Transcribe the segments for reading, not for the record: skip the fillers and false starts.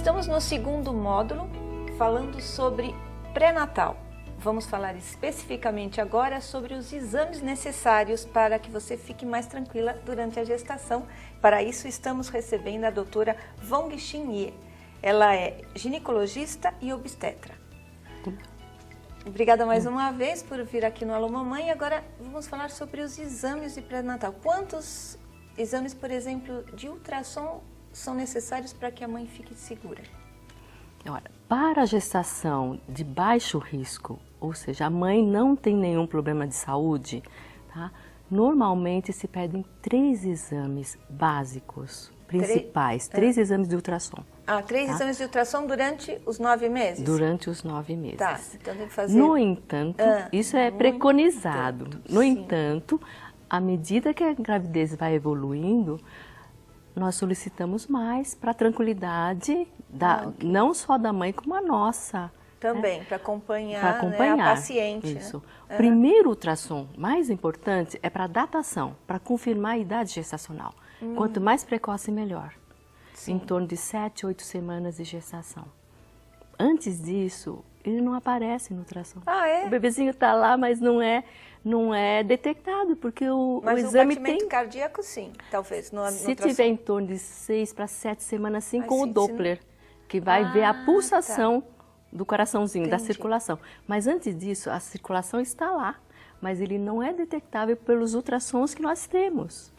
Estamos no segundo módulo, falando sobre pré-natal. Vamos falar especificamente agora sobre os exames necessários para que você fique mais tranquila durante a gestação. Para isso, estamos recebendo a doutora Vong Xin Ye. Ela é ginecologista e obstetra. Obrigada mais uma vez por vir aqui no Alô Mamãe. Agora vamos falar sobre os exames de pré-natal. Quantos exames, por exemplo, de ultrassom são necessários para que a mãe fique segura? Olha, para a gestação de baixo risco, ou seja, a mãe não tem nenhum problema de saúde, tá? Normalmente se pedem 3 exames básicos, principais, 3 exames de ultrassom. Ah, 3 exames de ultrassom durante os 9 meses? Durante os 9 meses. Tá, então tem que fazer... No entanto, isso é preconizado. No entanto, à medida que a gravidez vai evoluindo, nós solicitamos mais para a tranquilidade, não só da mãe, como a nossa. Também, né? para acompanhar, acompanhar, né, a paciente. Isso. Né? Primeiro ultrassom, mais importante, é para datação, para confirmar a idade gestacional. Quanto mais precoce, melhor. Sim. Em torno de 7, 8 semanas de gestação. Antes disso, ele não aparece no ultrassom. Ah, é? O bebezinho está lá, mas não é detectado, porque o exame tem... Mas o batimento cardíaco, sim, talvez, no Se tiver em torno de 6 para 7 semanas, sim, com o sim, Doppler, que vai ver a pulsação do coraçãozinho, Entendi. da circulação. Mas antes disso, a circulação está lá, mas ele não é detectável pelos ultrassons que nós temos,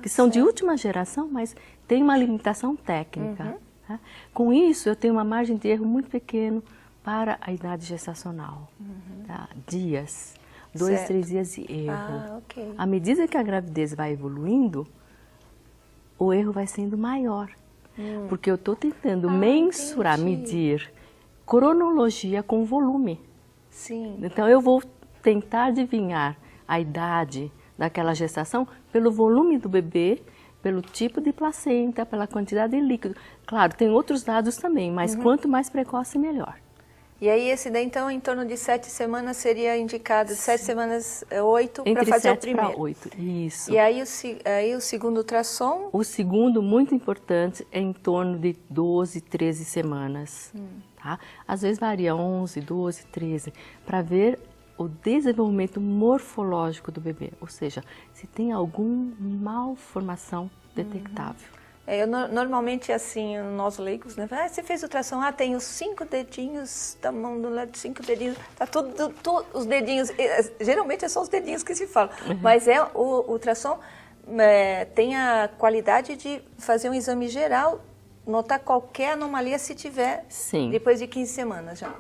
que são de última geração, mas tem uma limitação técnica. Tá? Com isso, eu tenho uma margem de erro muito pequena para a idade gestacional. Tá? Dias, 2, 3 dias de erro. Ok. À medida que a gravidez vai evoluindo, o erro vai sendo maior. Porque eu estou tentando mensurar, medir cronologia com volume. Sim. Então, eu vou tentar adivinhar a idade daquela gestação pelo volume do bebê, pelo tipo de placenta, pela quantidade de líquido. Claro, tem outros dados também, mas quanto mais precoce, melhor. E aí esse daí, então, em torno de 7 semanas seria indicado, 7 semanas, 8 para Entre fazer o 7 primeiro. para 8, isso. E aí o segundo ultrassom? O segundo, muito importante, é em torno de 12, 13 semanas. Tá? Às vezes varia 11, 12, 13, para ver o desenvolvimento morfológico do bebê, ou seja, se tem alguma malformação detectável. Normalmente, assim, nós leigos, né? Você fez ultrassom, tem os 5 dedinhos da mão do lado, 5 dedinhos, tá tudo, os dedinhos, geralmente é só os dedinhos que se falam, mas o ultrassom tem a qualidade de fazer um exame geral, notar qualquer anomalia se tiver, depois de 15 semanas já.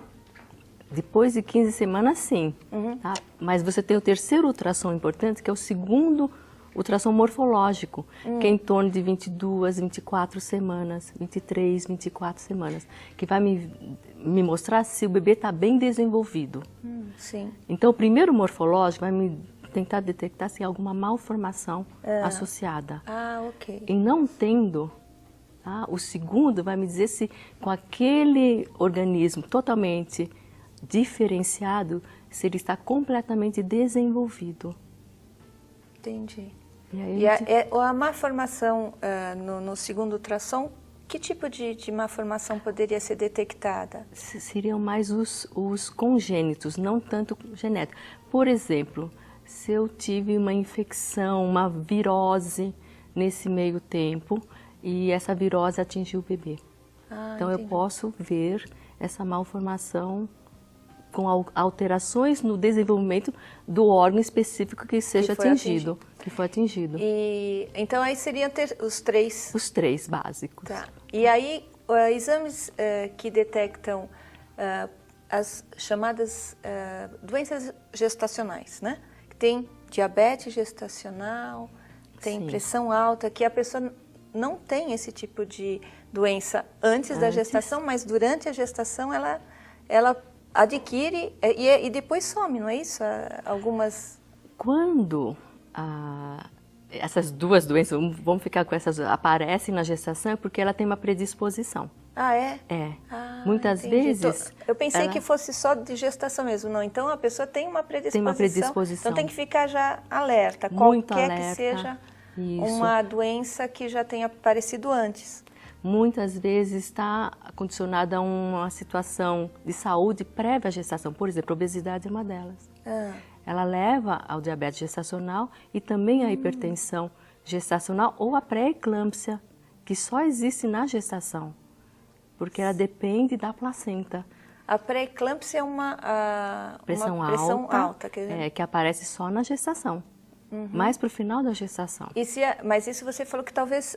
Depois de 15 semanas, sim. Tá? Mas você tem o terceiro ultrassom importante, que é o segundo ultrassom morfológico, que é em torno de 22, 24 semanas, 23, 24 semanas, que vai me mostrar se o bebê está bem desenvolvido. Sim. Então, o primeiro morfológico vai me tentar detectar se tem alguma malformação associada. Ok. E não tendo, o segundo vai me dizer se com aquele organismo totalmente diferenciado, se ele está completamente desenvolvido. Entendi. E a malformação no segundo ultrassom, que tipo de malformação poderia ser detectada? Seriam mais os congênitos, não tanto genético. Por exemplo, se eu tive uma infecção, uma virose nesse meio tempo e essa virose atingiu o bebê. Então, entendi. eu posso ver essa malformação com alterações no desenvolvimento do órgão específico que seja atingido. Que foi atingido. Então, aí seriam os 3? Os 3 básicos. Tá. E aí, exames que detectam as chamadas doenças gestacionais, né? Tem diabetes gestacional, tem pressão alta, que a pessoa não tem esse tipo de doença antes da gestação, mas durante a gestação ela adquire e depois some, não é isso? Algumas... Quando essas 2 doenças, vamos ficar com essas, aparecem na gestação, é porque ela tem uma predisposição. É? Muitas vezes... Eu pensei que fosse só de gestação mesmo, não. Então, a pessoa tem uma predisposição. Então, tem que ficar já alerta, muito qualquer alerta. que seja Isso. uma doença que já tenha aparecido antes. muitas vezes está condicionada a uma situação de saúde prévia à gestação. Por exemplo, a obesidade é uma delas. Ela leva ao diabetes gestacional e também à hipertensão gestacional ou à pré-eclâmpsia, que só existe na gestação, porque ela depende da placenta. A pré-eclâmpsia é uma Pressão alta que aparece só na gestação, mais para o final da gestação. Mas isso você falou que talvez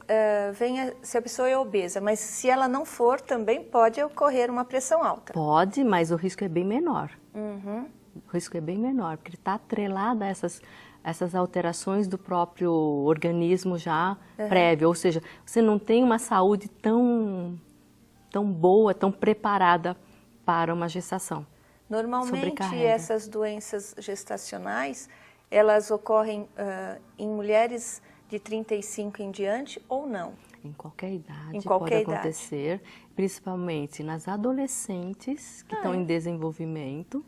venha se a pessoa é obesa, mas se ela não for, também pode ocorrer uma pressão alta. Pode, mas o risco é bem menor. O risco é bem menor, porque está atrelada a essas alterações do próprio organismo já prévio. Ou seja, você não tem uma saúde tão boa, tão preparada para uma gestação. Normalmente, essas doenças gestacionais, elas ocorrem em mulheres de 35 em diante ou não? Em qualquer idade pode acontecer, principalmente nas adolescentes que estão em desenvolvimento.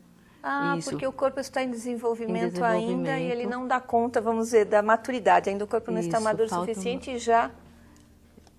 Isso. Porque o corpo está em desenvolvimento ainda e ele não dá conta, vamos dizer, da maturidade. Ainda o corpo não está maduro o suficiente e já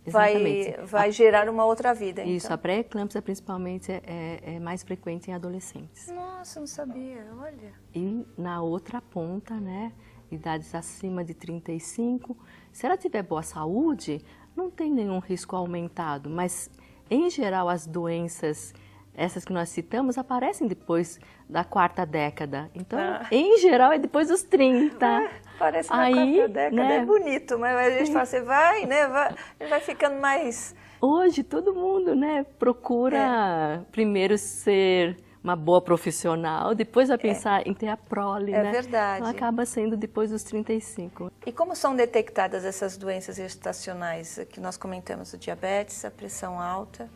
vai gerar uma outra vida. Isso, então. A pré-eclâmpsia principalmente é mais frequente em adolescentes. Nossa, não sabia, olha. E na outra ponta, né, idades acima de 35, se ela tiver boa saúde, não tem nenhum risco aumentado, mas em geral as doenças, essas que nós citamos, aparecem depois da quarta década. Então, em geral, é depois dos 30. Parece uma quarta década, né? É bonito, mas a gente fala, você vai ficando mais... Hoje, todo mundo, né, procura primeiro ser uma boa profissional, depois vai pensar em ter a prole, né? É verdade. Então, acaba sendo depois dos 35. E como são detectadas essas doenças gestacionais que nós comentamos, o diabetes, a pressão alta?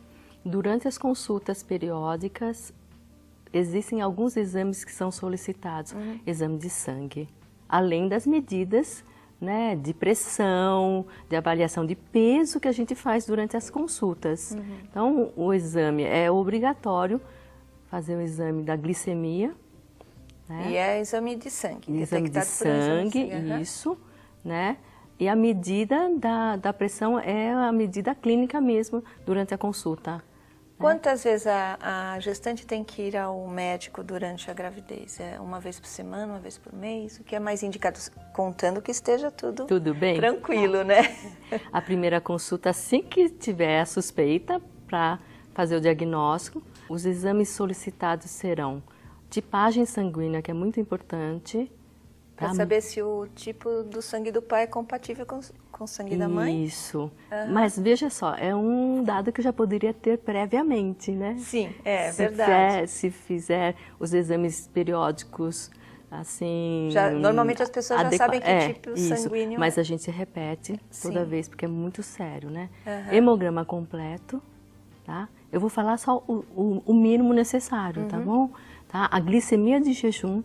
Durante as consultas periódicas, existem alguns exames que são solicitados. Exame de sangue, além das medidas, né, de pressão, de avaliação de peso que a gente faz durante as consultas. Então, o exame é obrigatório, fazer o exame da glicemia. Né? E é exame de sangue. Exame de sangue, isso, né? E a medida da pressão é a medida clínica mesmo durante a consulta. Quantas vezes a gestante tem que ir ao médico durante a gravidez? É uma vez por semana, uma vez por mês? O que é mais indicado? Contando que esteja tudo bem, tranquilo, né? A primeira consulta, assim que tiver a suspeita, para fazer o diagnóstico. Os exames solicitados serão tipagem sanguínea, que é muito importante. Para saber se o tipo do sangue do pai é compatível com o sangue da mãe? Isso. Mas veja só, é um dado que eu já poderia ter previamente, né? Sim, verdade. Se fizer os exames periódicos, assim... Normalmente as pessoas já sabem que tipo sanguíneo mas a gente repete toda vez, porque é muito sério, né? Hemograma completo, tá? Eu vou falar só o mínimo necessário, tá bom? Tá? A glicemia de jejum,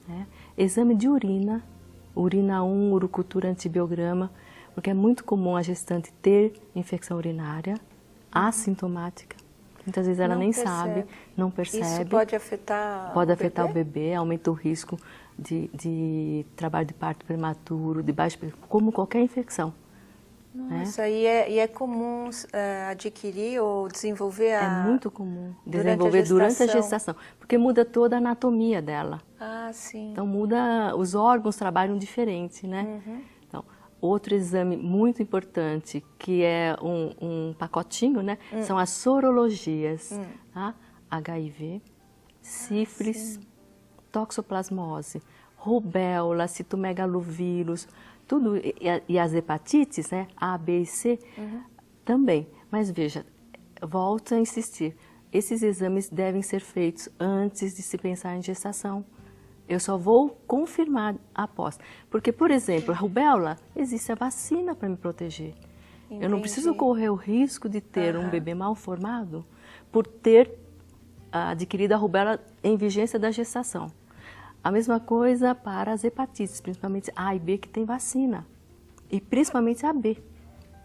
né? Exame de urina, urina 1, urocultura antibiograma, porque é muito comum a gestante ter infecção urinária assintomática. Muitas vezes ela nem sabe, não percebe. Isso pode afetar o bebê, aumenta o risco de trabalho de parto prematuro, de baixo, como qualquer infecção. Nossa, né? E é comum adquirir ou desenvolver É muito comum desenvolver durante a gestação, porque muda toda a anatomia dela. Sim. Então muda, os órgãos trabalham diferente, né? Então, outro exame muito importante, que é um pacotinho, né? São as sorologias, tá? HIV, sífilis, toxoplasmose, rubéola, citomegalovírus, tudo, e as hepatites, né, A, B e C, também. Mas veja, volto a insistir, esses exames devem ser feitos antes de se pensar em gestação. Eu só vou confirmar após. Porque, por exemplo, a rubéola, existe a vacina para me proteger. Entendi. Eu não preciso correr o risco de ter um bebê mal formado por ter adquirido a rubéola em vigência da gestação. A mesma coisa para as hepatites, principalmente A e B, que tem vacina. E principalmente a B.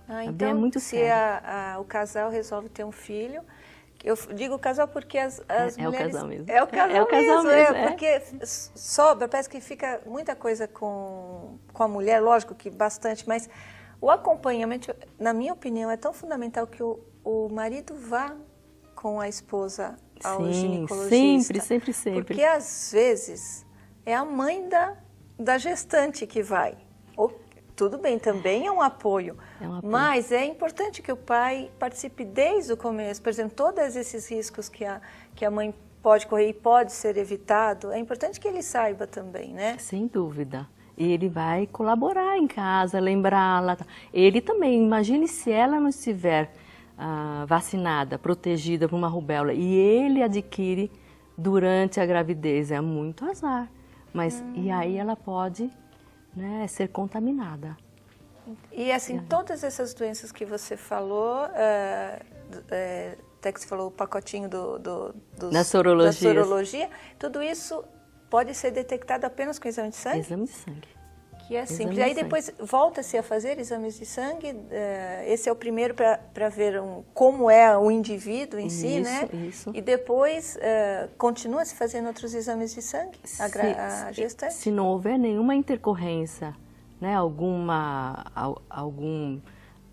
A B é muito séria. Se o casal resolve ter um filho, eu digo casal porque as mulheres... É o casal mesmo. É o casal mesmo. Porque sobra, parece que fica muita coisa com a mulher, lógico que bastante, mas O acompanhamento, na minha opinião, é tão fundamental que o marido vá com a esposa ao ginecologista. Sempre. Porque às vezes é a mãe da gestante que vai. Tudo bem, também é um apoio, mas é importante que o pai participe desde o começo. Por exemplo, todos esses riscos que a mãe pode correr e pode ser evitado, é importante que ele saiba também, né? Sem dúvida. Ele vai colaborar em casa, lembrá-la. Ele também, imagine se ela não estiver vacinada, protegida por uma rubéola, e ele adquire durante a gravidez, é muito azar. Mas e aí ela pode, né, ser contaminada. E assim, todas essas doenças que você falou, até que você falou o pacotinho da sorologia, tudo isso pode ser detectado apenas com exame de sangue? Exame de sangue. Que é simples. Aí depois volta-se a fazer exames de sangue, esse é o primeiro para ver como é o indivíduo em si, né? Isso. E depois continua-se fazendo outros exames de sangue, a gestante? Se não houver nenhuma intercorrência, né, algum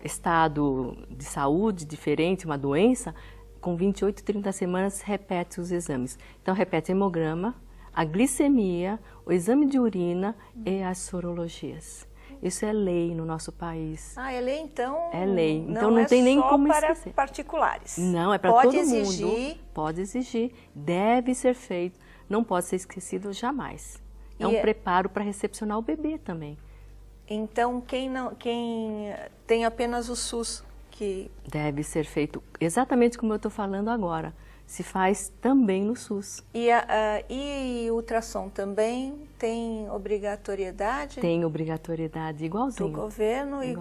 estado de saúde diferente, uma doença, com 28, 30 semanas repete os exames. Então repete hemograma, a glicemia, o exame de urina e as sorologias. Isso é lei no nosso país. É lei, então? É lei. Então não tem nem como esquecer. Não é só para particulares? Não, é para todo exigir. mundo. Pode exigir. Deve ser feito. Não pode ser esquecido jamais. É um preparo para recepcionar o bebê também. Então, quem tem apenas o SUS que... Deve ser feito exatamente como eu estou falando agora. Se faz também no SUS. E ultrassom também tem obrigatoriedade? Tem obrigatoriedade, igualzinho. Do governo e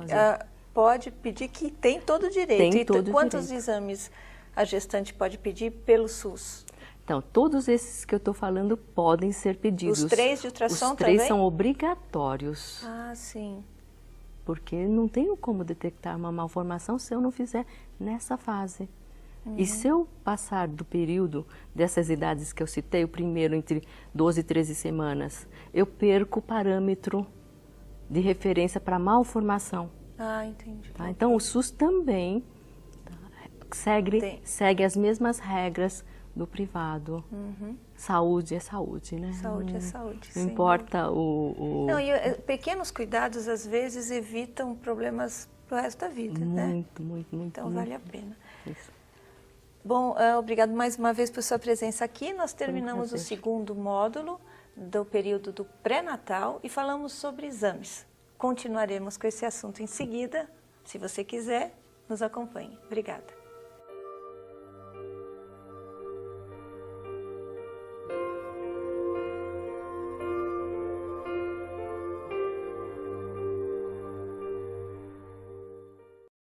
pode pedir que tem todo o direito. Tem todo o quantos direito. Exames a gestante pode pedir pelo SUS? Então, todos esses que eu estou falando podem ser pedidos. Os 3 de ultrassom também? Os 3 são obrigatórios. Sim. Porque não tenho como detectar uma malformação se eu não fizer nessa fase. E se eu passar do período dessas idades que eu citei, o primeiro entre 12 e 13 semanas, eu perco o parâmetro de referência para malformação. Entendi. Tá? Então, o SUS também segue as mesmas regras do privado. Saúde é saúde, né? Saúde é saúde. Não importa Não, pequenos cuidados, às vezes, evitam problemas pro resto da vida, né? Muito. Então, vale a pena. Isso. Bom, obrigado mais uma vez por sua presença aqui. Nós terminamos o segundo módulo do período do pré-natal e falamos sobre exames. Continuaremos com esse assunto em seguida. Se você quiser, nos acompanhe. Obrigada.